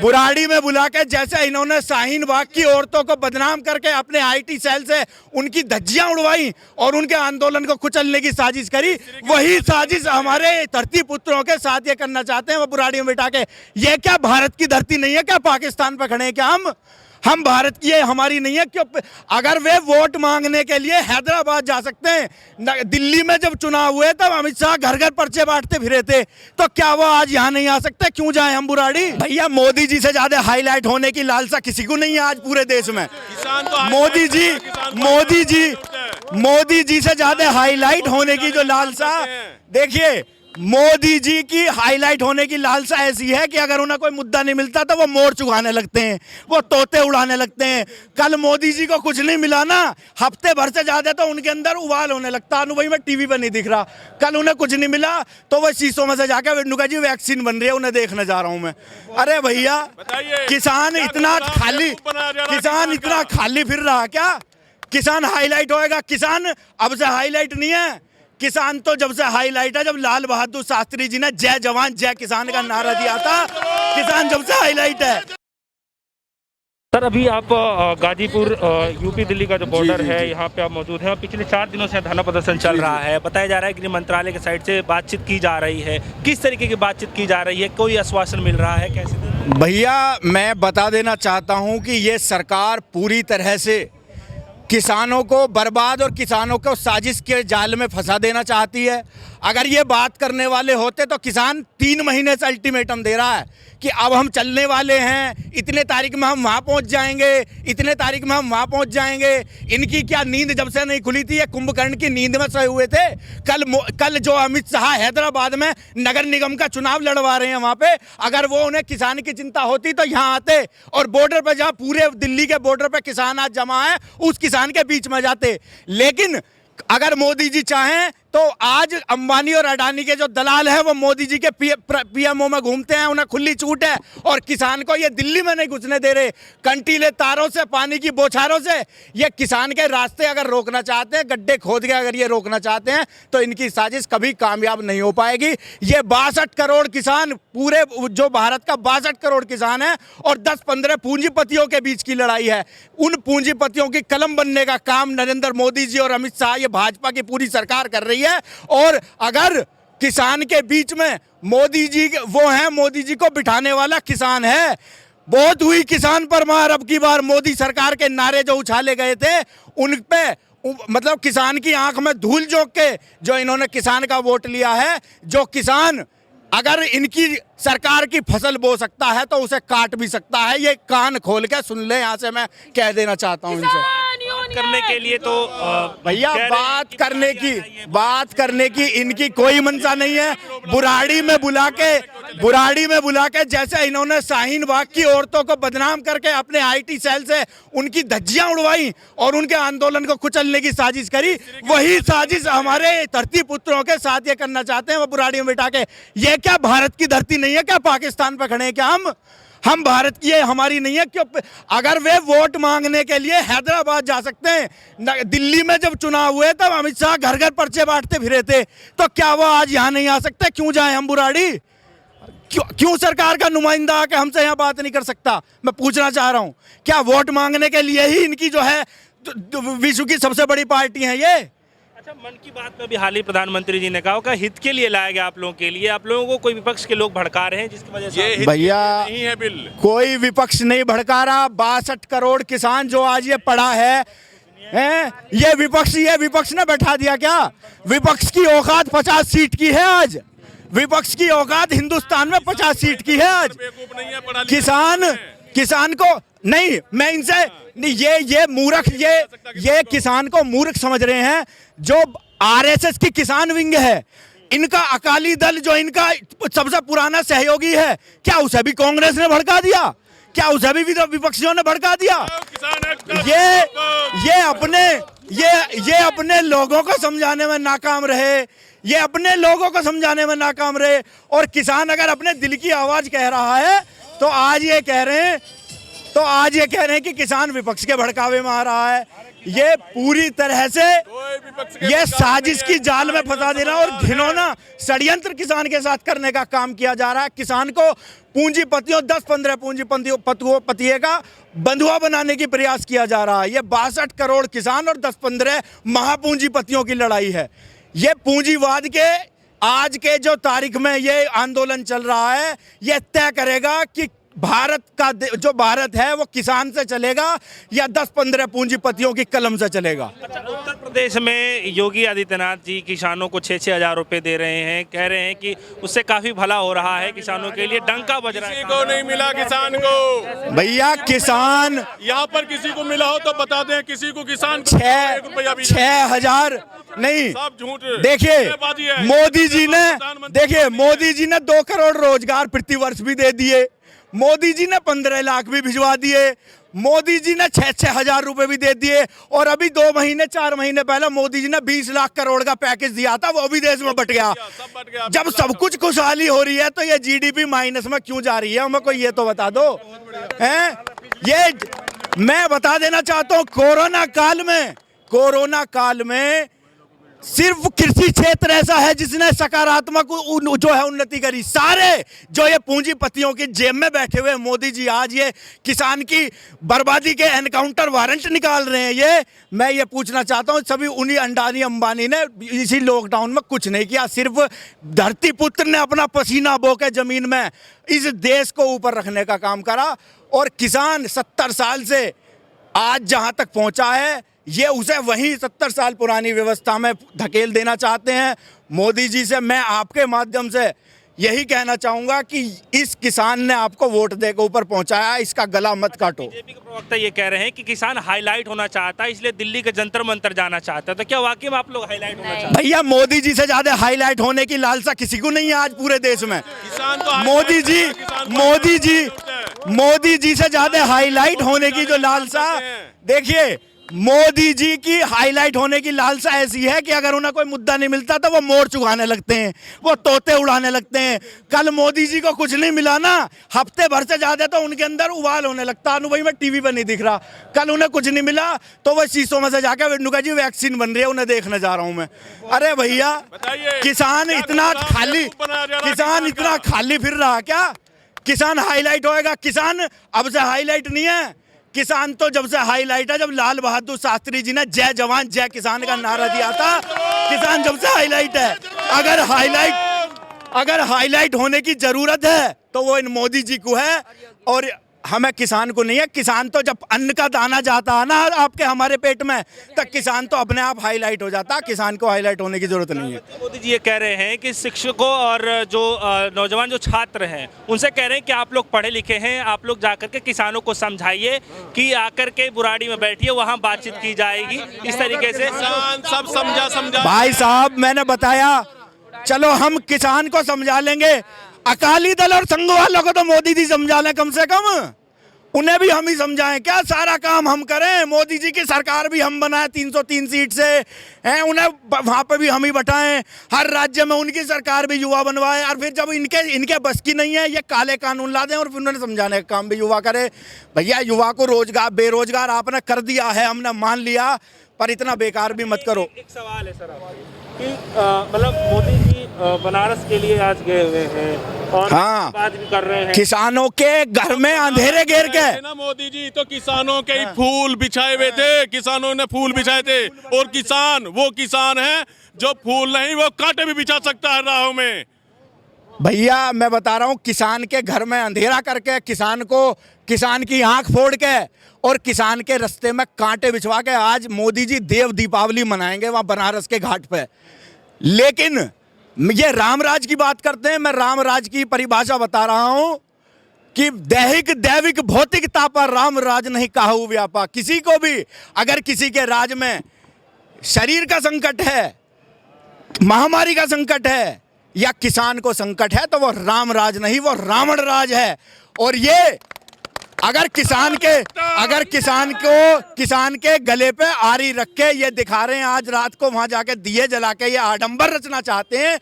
बुराड़ी में बुला के जैसे इन्होंने शाहीन बाग की औरतों को बदनाम करके अपने आईटी सेल से उनकी धज्जियां उड़वाई और उनके आंदोलन को कुचलने की साजिश करी, वही साजिश हमारे धरती पुत्रों के साथ ये करना चाहते हैं। वो बुराड़ी में बिठा के, ये क्या भारत की धरती नहीं है क्या? पाकिस्तान पे खड़े हैं क्या हम भारत की है, हमारी नहीं है क्यों? अगर वे वोट मांगने के लिए हैदराबाद जा सकते हैं, दिल्ली में जब चुनाव हुए तब अमित शाह घर घर पर्चे बांटते फिरे थे, तो क्या वो आज यहाँ नहीं आ सकते? क्यों जाए हम बुराड़ी? भैया मोदी जी से ज्यादा हाईलाइट होने की लालसा किसी को नहीं है आज पूरे देश में। मोदी जी से ज्यादा हाईलाइट होने की जो लालसा, देखिए मोदी जी की हाईलाइट होने की लालसा ऐसी है कि अगर उन्हें कोई मुद्दा नहीं मिलता तो वो मोर्च उगाने लगते हैं, वो तोते उड़ाने लगते हैं। कल मोदी जी को कुछ नहीं मिला ना, हफ्ते भर से ज्यादा तो उनके अंदर उबाल होने लगता। भाई मैं टीवी पर नहीं दिख रहा, कल उन्हें कुछ नहीं मिला तो वो शीशों में से जाकर विंडू जी वैक्सीन बन रही है, उन्हें देखने जा रहा हूं मैं। अरे भैया किसान इतना खाली फिर रहा क्या? किसान हाईलाइट होएगा? किसान अब से हाईलाइट नहीं है। किसान तो जब से हाईलाइट है जब लाल बहादुर शास्त्री जी ने जय जवान जय किसान का नारा दिया था, किसान जब से हाईलाइट है। सर अभी आप गाजीपुर यूपी दिल्ली का जो बॉर्डर है यहाँ पे आप मौजूद हैं और पिछले 4 दिनों से धरना प्रदर्शन चल रहा है। बताया जा रहा है गृह मंत्रालय की साइड से बातचीत की जा रही है, किस तरीके की बातचीत की जा रही है? कोई आश्वासन मिल रहा है? कैसे? भैया मैं बता देना चाहता हूँ कि ये सरकार पूरी तरह से किसानों को बर्बाद और किसानों को साजिश के जाल में फंसा देना चाहती है। अगर ये बात करने वाले होते तो किसान 3 महीने से अल्टीमेटम दे रहा है कि अब हम चलने वाले हैं, इतने तारीख में हम वहाँ पहुँच जाएंगे, इतने तारीख में हम वहाँ पहुँच जाएंगे। इनकी क्या नींद जब से नहीं खुली थी? ये कुंभकर्ण की नींद में सोए हुए थे। कल जो अमित शाह हैदराबाद में नगर निगम का चुनाव लड़वा रहे हैं वहाँ पे, अगर वो उन्हें किसान की चिंता होती तो यहाँ आते और बॉर्डर पर, जहाँ पूरे दिल्ली के बॉर्डर पर किसान आज जमा है, उस किसान के बीच में जाते। लेकिन अगर मोदी जी चाहें तो आज अंबानी और अडानी के जो दलाल हैं वो मोदी जी के पीएमओ में घूमते हैं, उन्हें खुली छूट है और किसान को ये दिल्ली में नहीं घुसने दे रहे। कंटीले तारों से, पानी की बौछारों से ये किसान के रास्ते अगर रोकना चाहते हैं, गड्ढे खोद के अगर ये रोकना चाहते हैं तो इनकी साजिश कभी कामयाब नहीं हो पाएगी। ये 62 करोड़ किसान, पूरे जो भारत का 62 करोड़ किसान है और 10-15 पूंजीपतियों के बीच की लड़ाई है। उन पूंजीपतियों की कलम बनने का काम नरेंद्र मोदी जी और अमित शाह, ये भाजपा की पूरी सरकार कर रही है। और अगर किसान के बीच में मोदी जी वो हैं, मोदी जी को बिठाने वाला किसान है। बहुत हुई किसान पर मार, अब की बार मोदी सरकार के नारे जो उछाले गए थे उन पे, मतलब किसान की आंख में धूल झोंक के जो इन्होंने किसान का वोट लिया है, जो किसान अगर इनकी सरकार की फसल बो सकता है तो उसे काट भी सकता है। ये कान खोल के सुन ले, यहाँ से मैं कह देना चाहता हूँ इनसे। करने के लिए तो भैया बात करने की इनकी कोई मंशा नहीं है। बुराड़ी में बुला के जैसे इन्होंने शाहीन बाग की औरतों को बदनाम करके अपने आईटी सेल से उनकी धज्जियां उड़वाई और उनके आंदोलन को कुचलने की साजिश करी, वही साजिश हमारे धरती पुत्रों के साथ ये करना चाहते हैं। वो बुराड़ी में बिठा के, ये क्या भारत की धरती नहीं है क्या? पाकिस्तान पे खड़े हैं क्या हम भारत की है, हमारी नहीं है क्यों? अगर वे वोट मांगने के लिए हैदराबाद जा सकते हैं, दिल्ली में जब चुनाव हुए तब अमित शाह घर घर पर्चे बांटते फिरे थे, तो क्या वो आज यहाँ नहीं आ सकते? क्यों जाए हम बुराड़ी? क्यों सरकार का नुमाइंदा आके हमसे यहाँ बात नहीं कर सकता? मैं पूछना चाह रहा हूँ, क्या वोट मांगने के लिए ही इनकी जो है विश्व की सबसे बड़ी पार्टी है ये? अच्छा, मन की बात में भी हाल ही प्रधानमंत्री जी ने कहा कि हित के लिए लाया गया आप लोगों के लिए, आप लोगों को कोई विपक्ष के लोग भड़का रहे हैं जिसकी वजह से? भैया नहीं है बिल, कोई विपक्ष नहीं भड़का रहा। 62 करोड़ किसान जो आज ये पड़ा है, ये विपक्ष ने बैठा दिया क्या? विपक्ष की औकात 50 सीट की है आज। विपक्ष की औकात हिंदुस्तान में 50 सीट की है आज। किसान को नहीं, मैं इनसे ये मूर्ख, ये किसान को मूर्ख समझ रहे हैं। जो आरएसएस की किसान विंग है, इनका अकाली दल जो इनका सबसे पुराना सहयोगी है, क्या उसे भी कांग्रेस ने भड़का दिया? क्या उसे भी विपक्षियों ने भड़का दिया? ये अपने लोगों को समझाने में नाकाम रहे, और किसान अगर अपने दिल की आवाज कह रहा है तो आज ये कह रहे हैं कि किसान विपक्ष के भड़कावे में आ रहा है। ये पूरी तरह से ये साजिश की जाल में फंसा देना और घिनौना षड्यंत्र किसान के साथ करने का काम किया जा रहा है। किसान को पूंजीपतियों 10-15 पूंजीपतियों का बंधुआ बनाने की प्रयास किया जा रहा है। ये 62 करोड़ किसान और 10-15 महापूंजीपतियों की लड़ाई है। ये पूंजीवाद के आज के जो तारीख में ये आंदोलन चल रहा है, ये तय करेगा कि भारत का जो भारत है वो किसान से चलेगा या 10-15 पूंजीपतियों की कलम से चलेगा। अच्छा, उत्तर प्रदेश में योगी आदित्यनाथ जी किसानों को 6-6 हज़ार रुपए दे रहे हैं, कह रहे हैं कि उससे काफी भला हो रहा है किसानों के लिए, डंका बज रहा है। किसी को नहीं मिला किसान को। भैया किसान यहाँ पर किसी को मिला हो तो बता दें, किसी को किसान को 6,000 नहीं। सब झूठ। देखिए मोदी जी ने 2 करोड़ रोजगार प्रति वर्ष भी दे दिए, मोदी जी ने 15 लाख भी भिजवा दिए, मोदी जी ने 6-6 हजार रुपए भी दे दिए, और अभी 4 महीने पहले मोदी जी ने 20 लाख करोड़ का पैकेज दिया था, वो भी देश में बट गया। जब सब कुछ खुशहाली हो रही है तो ये जीडीपी माइनस में क्यों जा रही है, हमें कोई ये तो बता दो। हैं ये मैं बता देना चाहता हूँ, कोरोना काल में सिर्फ कृषि क्षेत्र ऐसा है जिसने सकारात्मक जो है उन्नति करी। सारे जो ये पूंजीपतियों की जेब में बैठे हुए मोदी जी आज ये किसान की बर्बादी के एनकाउंटर वारंट निकाल रहे हैं। ये मैं ये पूछना चाहता हूँ, सभी उन्हीं अंडानी अंबानी ने इसी लॉकडाउन में कुछ नहीं किया, सिर्फ धरती पुत्र ने अपना पसीना बो के जमीन में इस देश को ऊपर रखने का काम करा। और किसान 70 साल से आज जहाँ तक पहुँचा है, ये उसे वही 70 साल पुरानी व्यवस्था में धकेल देना चाहते हैं। मोदी जी से मैं आपके माध्यम से यही कहना चाहूंगा कि इस किसान ने आपको वोट देकर ऊपर पहुंचाया, इसका गला मत काटो। बीजेपी के प्रवक्ता ये कह रहे हैं कि किसान हाईलाइट होना चाहता है, इसलिए दिल्ली के जंतर मंतर जाना चाहता है, तो क्या वाकई में आप लोग हाईलाइट होना चाहते हैं? भैया मोदी जी से ज्यादा हाईलाइट होने की लालसा किसी को नहीं है आज पूरे देश में। मोदी जी से ज्यादा हाईलाइट होने की जो लालसा, देखिए मोदी जी की हाईलाइट होने की लालसा ऐसी है कि अगर उन्हें कोई मुद्दा नहीं मिलता तो वो मोर चुगाने लगते हैं, वो तोते उड़ाने लगते हैं। कल मोदी जी को कुछ नहीं मिला ना, हफ्ते भर से ज्यादा तो उनके अंदर उबाल होने लगता। भाई मैं टीवी पर नहीं दिख रहा, कल उन्हें कुछ नहीं मिला तो वो शीशों में से जाकर विंडू जी वैक्सीन बन रही है, उन्हें देखने जा रहा हूं मैं। अरे भैया किसान इतना खाली फिर रहा क्या? किसान हाईलाइट होएगा? किसान अब से हाईलाइट नहीं है, किसान तो जब से हाईलाइट है जब लाल बहादुर शास्त्री जी ने जय जवान जय किसान का नारा दिया था, किसान जब से हाईलाइट है। अगर हाईलाइट होने की जरूरत है तो वो इन मोदी जी को है और हमें किसान को नहीं है। किसान तो जब अन्न का दाना जाता है ना आपके हमारे पेट में, तब किसान तो अपने आप हाईलाइट हो जाता, किसान को हाईलाइट होने की जरूरत नहीं है। मोदी जी ये कह रहे हैं कि शिक्षकों और जो नौजवान जो छात्र हैं उनसे कह रहे हैं कि आप लोग पढ़े लिखे हैं, आप लोग जाकर के किसानों को समझाइए कि आकर के बुराड़ी में बैठिए, वहाँ बातचीत की जाएगी। इस तरीके से सब समझा। भाई साहब मैंने बताया, चलो हम किसान को समझा लेंगे, अकाली दल और संघ वालों को तो मोदी जी समझा लें कम से कम, उन्हें भी हम ही समझाएं क्या? सारा काम हम करें, मोदी जी की सरकार भी हम बनाएं 303 सीट से हैं, उन्हें वहाँ पे भी हम ही बैठाएं, हर राज्य में उनकी सरकार भी युवा बनवाएं, और फिर जब इनके बस की नहीं है ये काले कानून ला दें और फिर उन्हें समझाने का काम भी युवा करे। भैया युवा को बेरोजगार आपने कर दिया है, हमने मान लिया, पर इतना बेकार भी मत करो। एक सवाल है सर कि मतलब मोदी जी बनारस के लिए आज गए हुए हैं और हाँ, बात भी कर रहे हैं, किसानों के घर में अंधेरे घेर के ना मोदी जी तो किसानों के ही फूल बिछाए हुए थे, किसानों ने फूल बिछाए थे, और किसान वो किसान है जो फूल नहीं वो कांटे भी बिछा सकता है राहों में। भैया मैं बता रहा हूँ, किसान के घर में अंधेरा करके, किसान की आंख फोड़ के और किसान के रास्ते में कांटे बिछवा के आज मोदी जी देव दीपावली मनाएंगे वहां बनारस के घाट पे। लेकिन ये रामराज की बात करते हैं, मैं रामराज की परिभाषा बता रहा हूं कि दैविक भौतिकता पर राम राज नहीं काहू व्यापा। किसी को भी अगर किसी के राज में शरीर का संकट है, महामारी का संकट है या किसान को संकट है तो वो राम राज नहीं, वो रावण राज है। और ये अगर किसान के गले पे आरी रख के ये दिखा रहे हैं आज रात को वहां जाके दिए जला के ये आडंबर रचना चाहते हैं,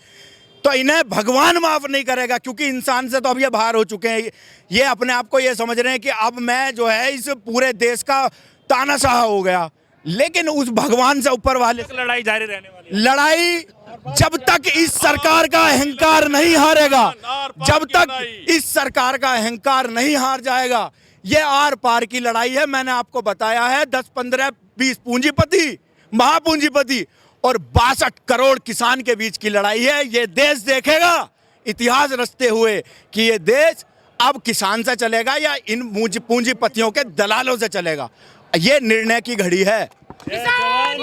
तो इन्हें भगवान माफ नहीं करेगा, क्योंकि इंसान से तो अब ये बाहर हो चुके हैं। ये अपने आप को ये समझ रहे हैं कि अब मैं जो है इस पूरे देश का तानाशाह हो गया, लेकिन उस भगवान से ऊपर वाले लड़ाई जारी रहने वाली है। लड़ाई जब तक इस सरकार का अहंकार नहीं हारेगा, जब तक इस सरकार का अहंकार नहीं हार जाएगा, ये आर पार की लड़ाई है। मैंने आपको बताया है 10, 15, 20 पूंजीपति, महापूंजीपति और 62 करोड़ किसान के बीच की लड़ाई है। ये देश देखेगा इतिहास रचते हुए कि ये देश अब किसान से चलेगा या इन पूंजीपतियों के दलालों से चलेगा। ये निर्णय की घड़ी है। जिंदाबाद